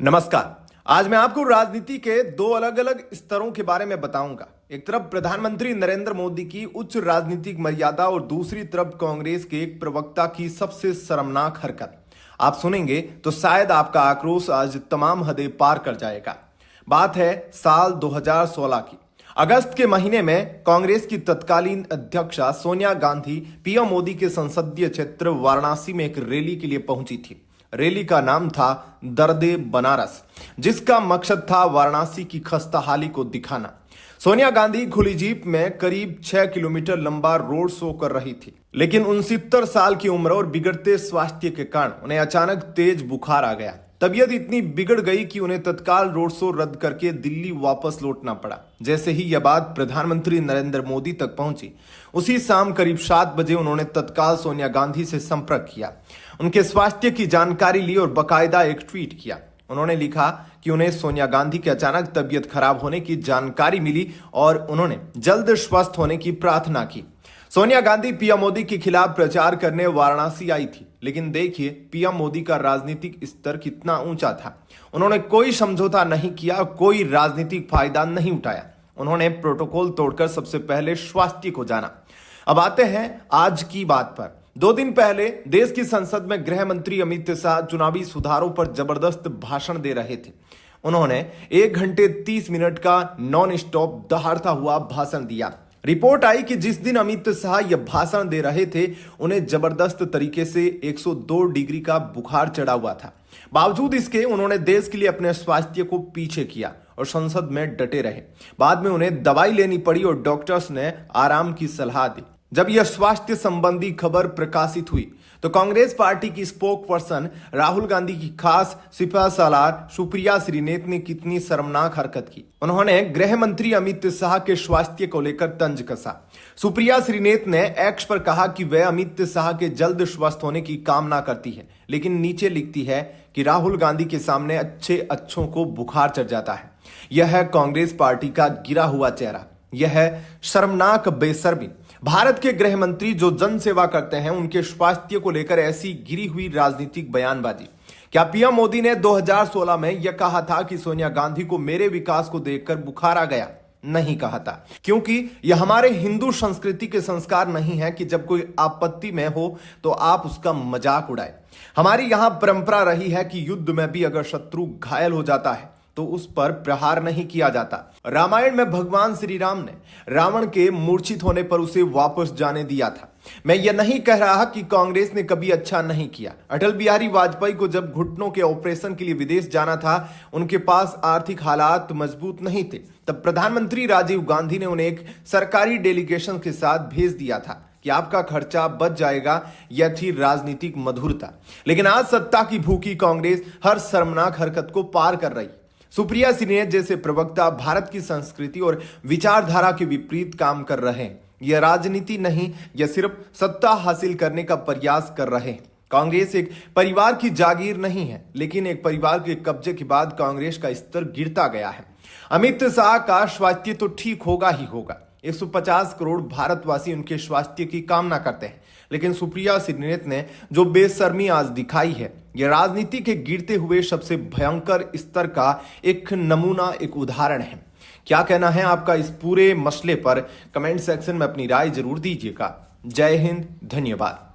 नमस्कार। आज मैं आपको राजनीति के दो अलग अलग स्तरों के बारे में बताऊंगा। एक तरफ प्रधानमंत्री नरेंद्र मोदी की उच्च राजनीतिक मर्यादा और दूसरी तरफ कांग्रेस के एक प्रवक्ता की सबसे शर्मनाक हरकत। आप सुनेंगे तो शायद आपका आक्रोश आज तमाम हदें पार कर जाएगा। बात है साल 2016 की। अगस्त के महीने में कांग्रेस की तत्कालीन अध्यक्षा सोनिया गांधी पीएम मोदी के संसदीय क्षेत्र वाराणसी में एक रैली के लिए पहुंची थी। रैली का नाम था दर्दे बनारस, जिसका मकसद था वाराणसी की खस्ताहाली को दिखाना। सोनिया गांधी खुली जीप में करीब 6 किलोमीटर लंबा रोड शो कर रही थी, लेकिन 69 साल की उम्र और बिगड़ते स्वास्थ्य के कारण उन्हें अचानक तेज बुखार आ गया। तबीयत इतनी बिगड़ गई कि उन्हें तत्काल रोड शो रद्द करके दिल्ली वापस लौटना पड़ा। जैसे ही यह बात प्रधानमंत्री नरेंद्र मोदी तक पहुंची, उसी शाम करीब 7 बजे उन्होंने तत्काल सोनिया गांधी से संपर्क किया, उनके स्वास्थ्य की जानकारी ली और बकायदा एक ट्वीट किया। उन्होंने लिखा कि उन्हें सोनिया गांधी के अचानक तबीयत खराब होने की जानकारी मिली और उन्होंने जल्द स्वस्थ होने की प्रार्थना की। सोनिया गांधी पीएम मोदी के खिलाफ प्रचार करने वाराणसी आई थी, लेकिन देखिए पीएम मोदी का राजनीतिक स्तर कितना ऊंचा था। उन्होंने कोई समझौता नहीं किया, कोई राजनीतिक फायदा नहीं उठाया। उन्होंने प्रोटोकॉल तोड़कर सबसे पहले स्वास्थ्य को जाना। अब आते हैं आज की बात पर। 2 दिन पहले देश की संसद में गृह मंत्री अमित शाह चुनावी सुधारों पर जबरदस्त भाषण दे रहे थे। उन्होंने 1 घंटे 30 मिनट का नॉन स्टॉप दहाड़ता हुआ भाषण दिया। रिपोर्ट आई कि जिस दिन अमित शाह यह भाषण दे रहे थे, उन्हें जबरदस्त तरीके से 102 डिग्री का बुखार चढ़ा हुआ था। बावजूद इसके उन्होंने देश के लिए अपने स्वास्थ्य को पीछे किया और संसद में डटे रहे। बाद में उन्हें दवाई लेनी पड़ी और डॉक्टर्स ने आराम की सलाह दी। जब यह स्वास्थ्य संबंधी खबर प्रकाशित हुई तो कांग्रेस पार्टी की स्पोक पर्सन राहुल गांधी की खास सिपह सालार सुप्रिया श्रीनेत ने कितनी शर्मनाक हरकत की। उन्होंने गृह मंत्री अमित शाह के स्वास्थ्य को लेकर तंज कसा। सुप्रिया श्रीनेत ने एक्स पर कहा कि वह अमित शाह के जल्द स्वस्थ होने की कामना करती है, लेकिन नीचे लिखती है कि राहुल गांधी के सामने अच्छों को बुखार चढ़ जाता है। यह है कांग्रेस पार्टी का गिरा हुआ चेहरा। यह है शर्मनाक बेशर्मी। भारत के गृह मंत्री जो जन सेवा करते हैं, उनके स्वास्थ्य को लेकर ऐसी गिरी हुई राजनीतिक बयानबाजी। क्या पीएम मोदी ने 2016 में यह कहा था कि सोनिया गांधी को मेरे विकास को देखकर बुखार आ गया? नहीं कहा था, क्योंकि यह हमारे हिंदू संस्कृति के संस्कार नहीं है कि जब कोई आपत्ति में हो तो आप उसका मजाक उड़ाए। हमारी यहां परंपरा रही है कि युद्ध में भी अगर शत्रु घायल हो जाता है तो उस पर प्रहार नहीं किया जाता। रामायण में भगवान श्री राम ने रावण के मूर्छित होने पर उसे वापस जाने दिया था। मैं यह नहीं कह रहा कि कांग्रेस ने कभी अच्छा नहीं किया। अटल बिहारी वाजपेयी को जब घुटनों के ऑपरेशन के लिए विदेश जाना था, उनके पास आर्थिक हालात मजबूत नहीं थे, तब प्रधानमंत्री राजीव गांधी ने उन्हें एक सरकारी डेलीगेशन के साथ भेज दिया था कि आपका खर्चा बच जाएगा। यह थी राजनीतिक मधुरता। लेकिन आज सत्ता की भूखी कांग्रेस हर शर्मनाक हरकत को पार कर रही। सुप्रिया श्रीनेत जैसे प्रवक्ता भारत की संस्कृति और विचारधारा के विपरीत काम कर रहे हैं। यह राजनीति नहीं, यह सिर्फ सत्ता हासिल करने का प्रयास कर रहे हैं। कांग्रेस एक परिवार की जागीर नहीं है, लेकिन एक परिवार के कब्जे के बाद कांग्रेस का स्तर गिरता गया है। अमित शाह का स्वास्थ्य तो ठीक होगा ही होगा। 150 करोड़ भारतवासी उनके स्वास्थ्य की कामना करते हैं, लेकिन सुप्रिया श्रीनेत ने जो बेशर्मी आज दिखाई है, यह राजनीति के गिरते हुए सबसे भयंकर स्तर का एक नमूना, एक उदाहरण है। क्या कहना है आपका इस पूरे मसले पर? कमेंट सेक्शन में अपनी राय जरूर दीजिएगा। जय हिंद, धन्यवाद।